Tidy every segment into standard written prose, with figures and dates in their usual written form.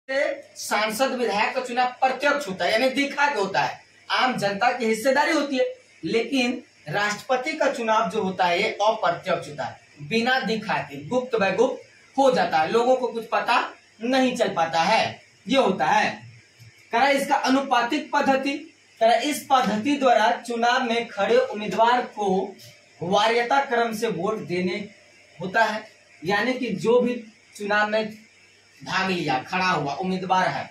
सांसद विधायक का चुनाव प्रत्यक्ष होता है, यानी दिखा के होता है, आम जनता की हिस्सेदारी होती है। लेकिन राष्ट्रपति का चुनाव जो होता है ये अप्रत्यक्ष होता है, बिना दिखा के गुप्त व गुप्त हो जाता है, लोगों को कुछ पता नहीं चल पाता है, ये होता है। करा इसका अनुपातिक पद्धति, करा इस पद्धति द्वारा चुनाव में खड़े उम्मीदवार को वरीयता क्रम से वोट देने होता है, यानी कि जो भी चुनाव में भाग लिया खड़ा हुआ उम्मीदवार है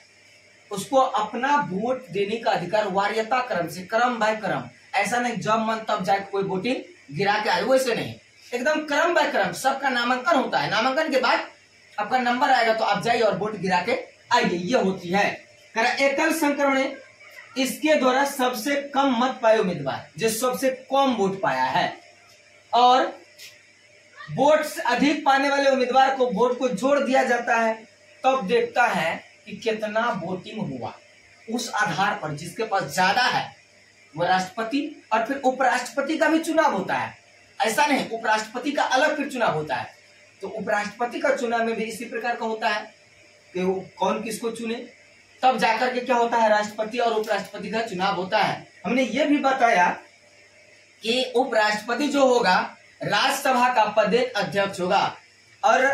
उसको अपना वोट देने का अधिकार वरीयता क्रम से, क्रम बाय क्रम, ऐसा नहीं जब मन तब जाके कोई वोटिंग गिरा के आए, वैसे नहीं, एकदम क्रम बाय क्रम सबका नामांकन होता है। नामांकन के बाद आपका नंबर आएगा तो आप जाइए और वोट गिरा के आइए, ये होती है। एकल संक्रमण, इसके द्वारा सबसे कम मत पाए उम्मीदवार जो सबसे कम वोट पाया है और वोट से अधिक पाने वाले उम्मीदवार को वोट को जोड़ दिया जाता है, तब देखता है कि कितना वोटिंग हुआ, उस आधार पर जिसके पास ज्यादा है वह राष्ट्रपति और फिर उपराष्ट्रपति का भी चुनाव होता है। ऐसा नहीं उपराष्ट्रपति का अलग फिर चुनाव होता है, तो उपराष्ट्रपति का चुनाव में भी इसी प्रकार का होता है कि वो कौन किसको चुने, तब जाकर के क्या होता है राष्ट्रपति और उपराष्ट्रपति का चुनाव होता है। हमने ये भी बताया कि उपराष्ट्रपति जो होगा राज्यसभा का पदेन अध्यक्ष होगा और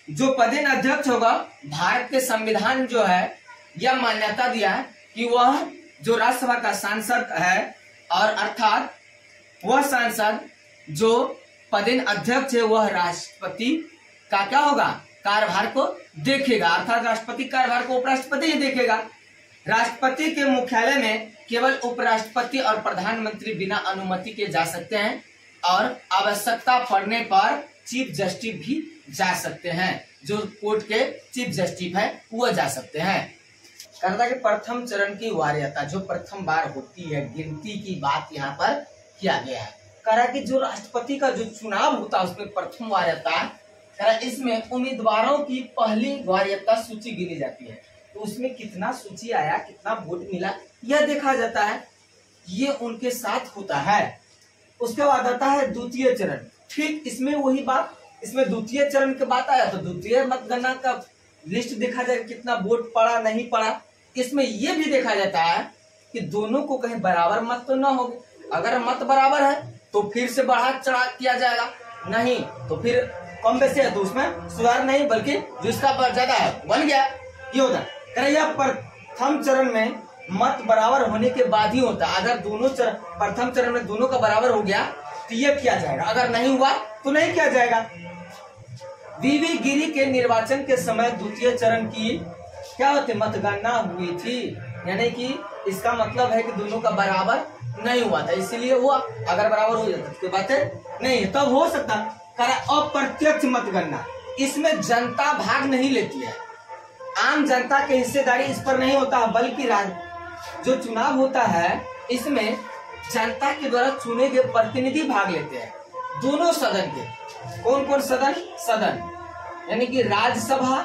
जो पदेन अध्यक्ष होगा भारत के संविधान जो है यह मान्यता दिया है कि वह जो राज्यसभा का सांसद है और अर्थात वह सांसद जो पदेन अध्यक्ष है वह राष्ट्रपति का क्या होगा कार्यभार को देखेगा, अर्थात राष्ट्रपति कार्यभार को उपराष्ट्रपति ही देखेगा। राष्ट्रपति के मुख्यालय में केवल उपराष्ट्रपति और प्रधानमंत्री बिना अनुमति के जा सकते हैं और आवश्यकता पड़ने पर चीफ जस्टिस भी जा सकते हैं, जो कोर्ट के चीफ जस्टिस है वो जा सकते हैं। कहता कि प्रथम चरण की वरीयता जो प्रथम बार होती है, गिनती की बात यहाँ पर किया गया है। कह रहा कि जो राष्ट्रपति का जो चुनाव होता है उसमें प्रथम वरीयता, कह रहा इसमें उम्मीदवारों की पहली वरीयता सूची गिनी जाती है, तो उसमें कितना सूची आया, कितना वोट मिला यह देखा जाता है, ये उनके साथ होता है। उसके बाद आता है द्वितीय चरण, ठीक इसमें वही बात, इसमें द्वितीय चरण की बात आया तो द्वितीय मतगणना का लिस्ट देखा जाए कितना वोट पड़ा नहीं पड़ा। इसमें यह भी देखा जाता है कि दोनों को कहीं बराबर मत तो ना हो, अगर मत बराबर है तो फिर से बढ़ा चढ़ा किया जाएगा, नहीं तो फिर कम बेसी है तो उसमें सुधार नहीं, बल्कि जिसका ज्यादा है बन गया, ये होता है। यह प्रथम चरण में मत बराबर होने के बाद ही होता है, अगर दोनों प्रथम चरण में दोनों का बराबर हो गया तो ये किया जाएगा, अगर नहीं हुआ तो नहीं किया जाएगा। वीवी गिरी के निर्वाचन के समय द्वितीय चरण की क्या होती मतगणना हुई थी, यानी कि इसका मतलब है कि दोनों का बराबर नहीं हुआ था, इसीलिए हुआ, अगर बराबर हो जाता तो बातें नहीं है तब हो सकता। अप्रत्यक्ष मतगणना, इसमें जनता भाग नहीं लेती है, आम जनता की हिस्सेदारी इस पर नहीं होता है, बल्कि जो चुनाव होता है इसमें जनता के द्वारा चुने गए प्रतिनिधि भाग लेते हैं, दोनों सदन के। कौन कौन सदन यानी कि राज्यसभा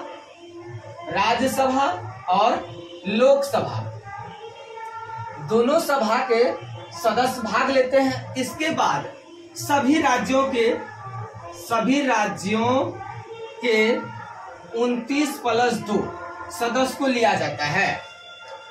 और लोकसभा, दोनों सभा के सदस्य भाग लेते हैं। इसके बाद सभी राज्यों के 29+2 सदस्य को लिया जाता है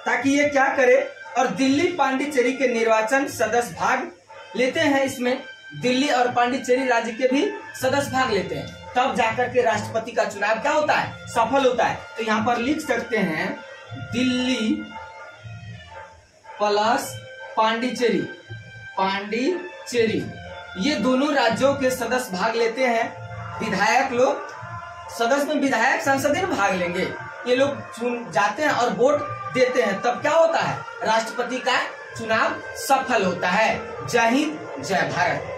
ताकि ये क्या करे, और दिल्ली पांडिचेरी के निर्वाचन सदस्य भाग लेते हैं, इसमें दिल्ली और पांडिचेरी राज्य के भी सदस्य भाग लेते हैं, तब जाकर के राष्ट्रपति का चुनाव क्या होता है सफल होता है। तो यहाँ पर लिख सकते हैं दिल्ली प्लस पांडिचेरी ये दोनों राज्यों के सदस्य भाग लेते हैं, विधायक लोग सदस्य में विधायक संसदीय में भाग लेंगे, ये लोग चुन जाते हैं और वोट देते हैं, तब क्या होता है राष्ट्रपति का चुनाव सफल होता है। जय हिंद जय भारत।